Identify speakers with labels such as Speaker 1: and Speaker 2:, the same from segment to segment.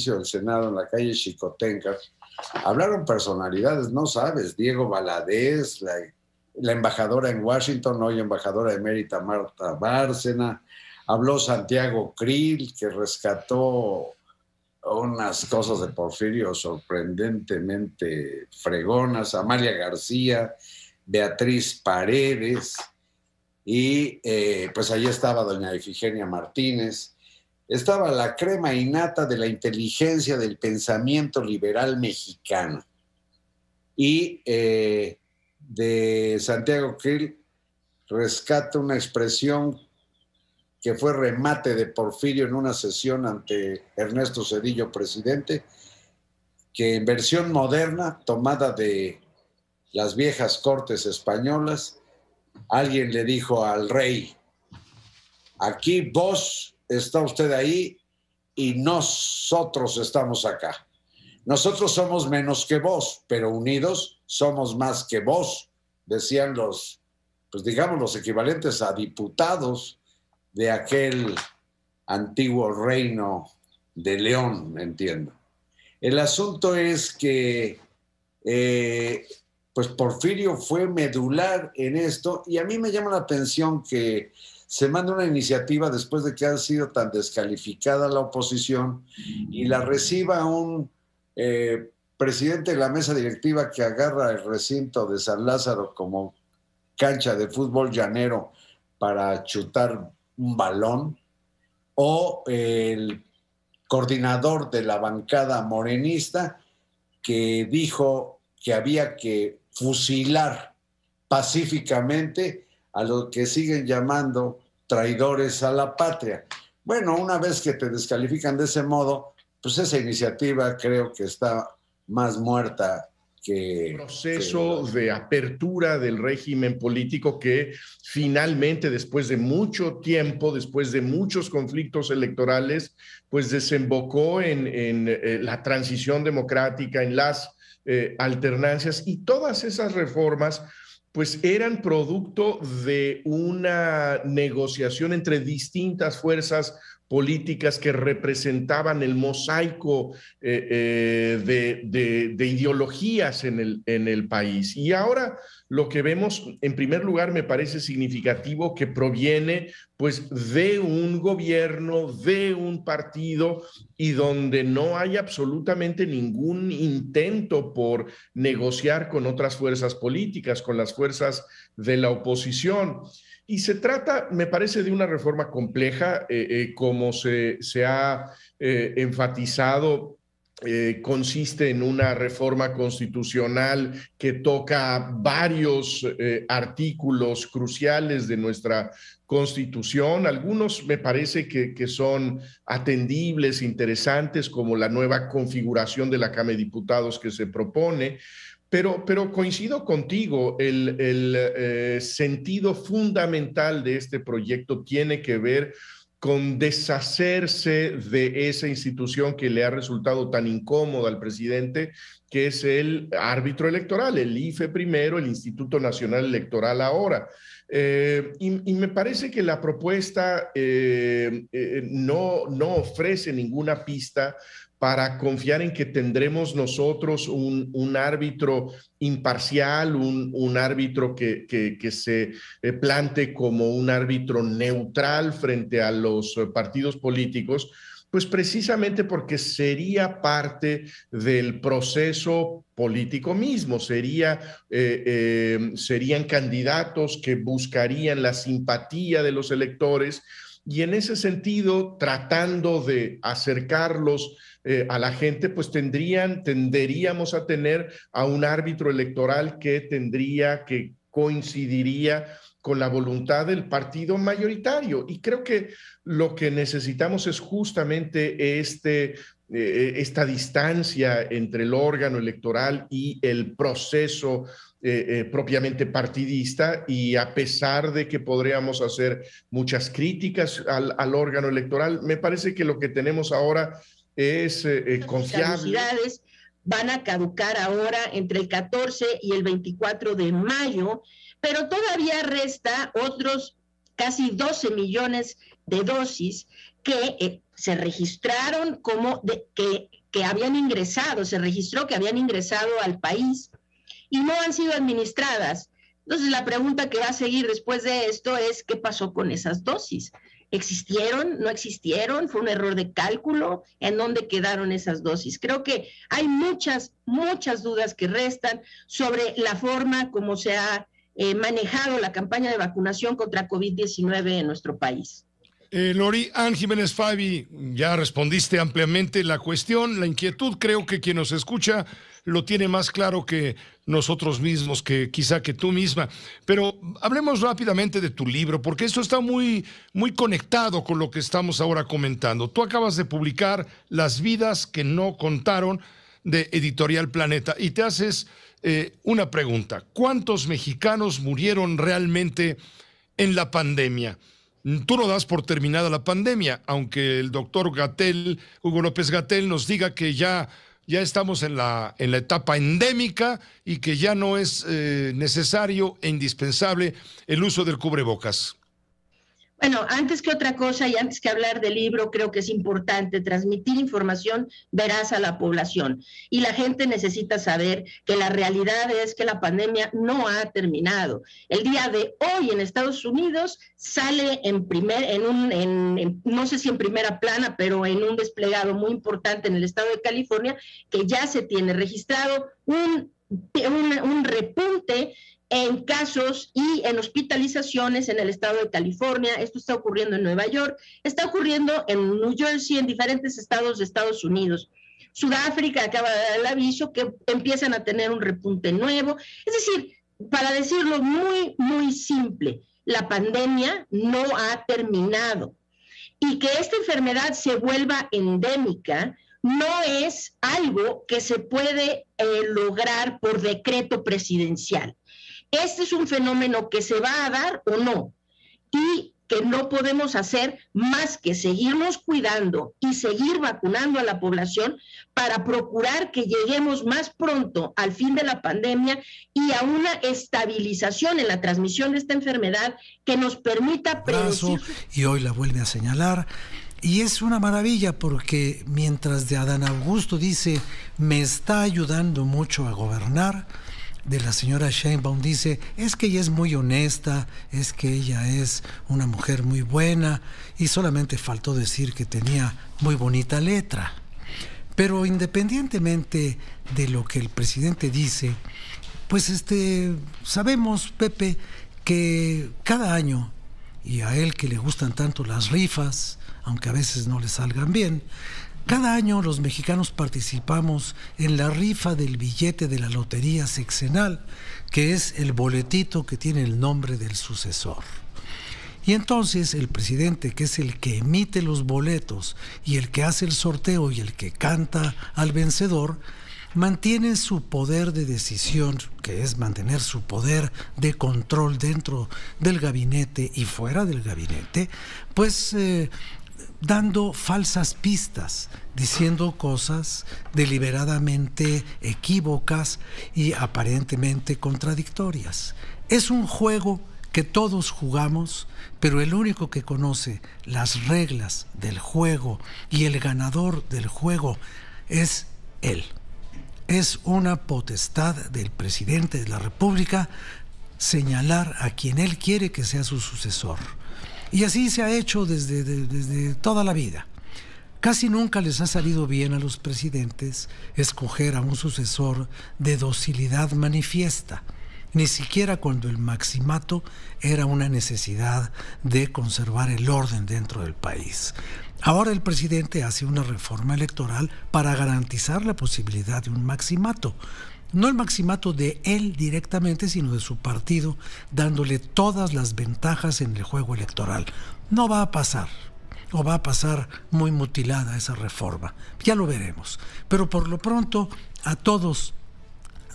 Speaker 1: edificio del Senado en la calle Xicotenca, hablaron personalidades, no sabes, Diego Valadez, la embajadora en Washington, hoy embajadora emérita Marta Bárcena, habló Santiago Krill, que rescató unas cosas de Porfirio sorprendentemente fregonas, Amalia García, Beatriz Paredes, y pues ahí estaba doña Ifigenia Martínez, estaba la crema innata de la inteligencia del pensamiento liberal mexicano. Y de Santiago Krill rescata una expresión que fue remate de Porfirio en una sesión ante Ernesto Zedillo, presidente, que en versión moderna, tomada de las viejas cortes españolas, alguien le dijo al rey: aquí vos, está usted ahí y nosotros estamos acá. Nosotros somos menos que vos, pero unidos somos más que vos, decían los, pues digamos, los equivalentes a diputados de aquel antiguo reino de León, entiendo. El asunto es que pues Porfirio fue medular en esto, y a mí me llama la atención que se manda una iniciativa después de que ha sido tan descalificada la oposición y la reciba un presidente de la mesa directiva que agarra el recinto de San Lázaro como cancha de fútbol llanero para chutar un balón, o el coordinador de la bancada morenista que dijo que había que fusilar pacíficamente a los que siguen llamando traidores a la patria. Bueno, una vez que te descalifican de ese modo, pues esa iniciativa creo que está más muerta que...
Speaker 2: Proceso de apertura del régimen político que finalmente, después de mucho tiempo, después de muchos conflictos electorales, pues desembocó en la transición democrática, en las alternancias, y todas esas reformas pues eran producto de una negociación entre distintas fuerzas políticas que representaban el mosaico de ideologías en el país. Y ahora lo que vemos, en primer lugar, me parece significativo que proviene pues de un gobierno, de un partido, y donde no hay absolutamente ningún intento por negociar con otras fuerzas políticas, con las fuerzas de la oposición. Y se trata, me parece, de una reforma compleja, como se ha enfatizado. Consiste en una reforma constitucional que toca varios artículos cruciales de nuestra Constitución. Algunos me parece que son atendibles, interesantes, como la nueva configuración de la Cámara de Diputados que se propone. Pero coincido contigo, el sentido fundamental de este proyecto tiene que ver con deshacerse de esa institución que le ha resultado tan incómoda al presidente, que es el árbitro electoral, el IFE primero, el Instituto Nacional Electoral ahora. Y me parece que la propuesta no ofrece ninguna pista para confiar en que tendremos nosotros un árbitro imparcial, un árbitro que se plante como un árbitro neutral frente a los partidos políticos, pues precisamente porque sería parte del proceso político mismo, serían candidatos que buscarían la simpatía de los electores, y en ese sentido, tratando de acercarlos a la gente, pues tenderíamos a tener a un árbitro electoral que coincidiría con la voluntad del partido mayoritario. Y creo que lo que necesitamos es justamente esta distancia entre el órgano electoral y el proceso propiamente partidista, y a pesar de que podríamos hacer muchas críticas al órgano electoral, me parece que lo que tenemos ahora es confiable.
Speaker 3: Van a caducar ahora entre el 14 y el 24 de mayo, pero todavía resta otros casi 12 millones de dosis que se registraron como que habían ingresado, se registró que habían ingresado al país y no han sido administradas. Entonces la pregunta que va a seguir después de esto es ¿qué pasó con esas dosis? ¿Existieron? ¿No existieron? ¿Fue un error de cálculo? ¿En dónde quedaron esas dosis? Creo que hay muchas dudas que restan sobre la forma como se ha manejado la campaña de vacunación contra COVID-19 en nuestro país.
Speaker 4: Lori, Ann Jiménez Fabi, ya respondiste ampliamente la cuestión, la inquietud. Creo que quien nos escucha lo tiene más claro que nosotros mismos, que quizá que tú misma. Pero hablemos rápidamente de tu libro, porque esto está muy conectado con lo que estamos ahora comentando. Tú acabas de publicar Las vidas que no contaron, de Editorial Planeta, y te haces una pregunta. ¿Cuántos mexicanos murieron realmente en la pandemia? Tú no das por terminada la pandemia, aunque el doctor Gatell, Hugo López-Gatell, nos diga que ya estamos en la etapa endémica y que ya no es necesario e indispensable el uso del cubrebocas.
Speaker 3: Bueno, antes que otra cosa y antes que hablar del libro, creo que es importante transmitir información veraz a la población. Y la gente necesita saber que la realidad es que la pandemia no ha terminado. El día de hoy en Estados Unidos sale no sé si en primera plana, pero en un desplegado muy importante en el estado de California, que ya se tiene registrado un repunte en casos y en hospitalizaciones en el estado de California. Esto está ocurriendo en Nueva York, está ocurriendo en New Jersey, en diferentes estados de Estados Unidos. Sudáfrica acaba de dar el aviso que empiezan a tener un repunte nuevo. Es decir, para decirlo muy simple, la pandemia no ha terminado. Y que esta enfermedad se vuelva endémica no es algo que se puede lograr por decreto presidencial. Este es un fenómeno que se va a dar o no, y que no podemos hacer más que seguirnos cuidando y seguir vacunando a la población para procurar que lleguemos más pronto al fin de la pandemia y a una estabilización en la transmisión de esta enfermedad que nos permita predecir.
Speaker 5: Y hoy la vuelve a señalar. Y es una maravilla porque mientras de Adán Augusto dice, me está ayudando mucho a gobernar, de la señora Sheinbaum dice, es que ella es muy honesta, es que ella es una mujer muy buena, y solamente faltó decir que tenía muy bonita letra. Pero independientemente de lo que el presidente dice, pues sabemos, Pepe, que cada año, y a él que le gustan tanto las rifas, aunque a veces no le salgan bien, cada año los mexicanos participamos en la rifa del billete de la lotería sexenal, que es el boletito que tiene el nombre del sucesor. Y entonces el presidente, que es el que emite los boletos y el que hace el sorteo y el que canta al vencedor, mantiene su poder de decisión, que es mantener su poder de control dentro del gabinete y fuera del gabinete, pues dando falsas pistas, diciendo cosas deliberadamente equívocas y aparentemente contradictorias. Es un juego que todos jugamos, pero el único que conoce las reglas del juego y el ganador del juego es él. Es una potestad del presidente de la República señalar a quien él quiere que sea su sucesor. Y así se ha hecho desde toda la vida. Casi nunca les ha salido bien a los presidentes escoger a un sucesor de docilidad manifiesta, ni siquiera cuando el maximato era una necesidad de conservar el orden dentro del país. Ahora el presidente hace una reforma electoral para garantizar la posibilidad de un maximato. No el maximato de él directamente, sino de su partido, dándole todas las ventajas en el juego electoral. No va a pasar, o va a pasar muy mutilada esa reforma. Ya lo veremos. Pero por lo pronto, a todos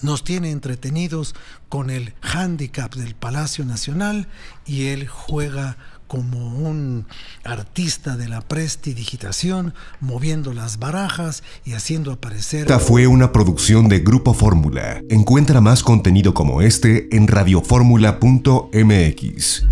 Speaker 5: nos tiene entretenidos con el hándicap del Palacio Nacional, y él juega como un artista de la prestidigitación, moviendo las barajas y haciendo aparecer...
Speaker 6: Esta fue una producción de Grupo Fórmula. Encuentra más contenido como este en radioformula.mx.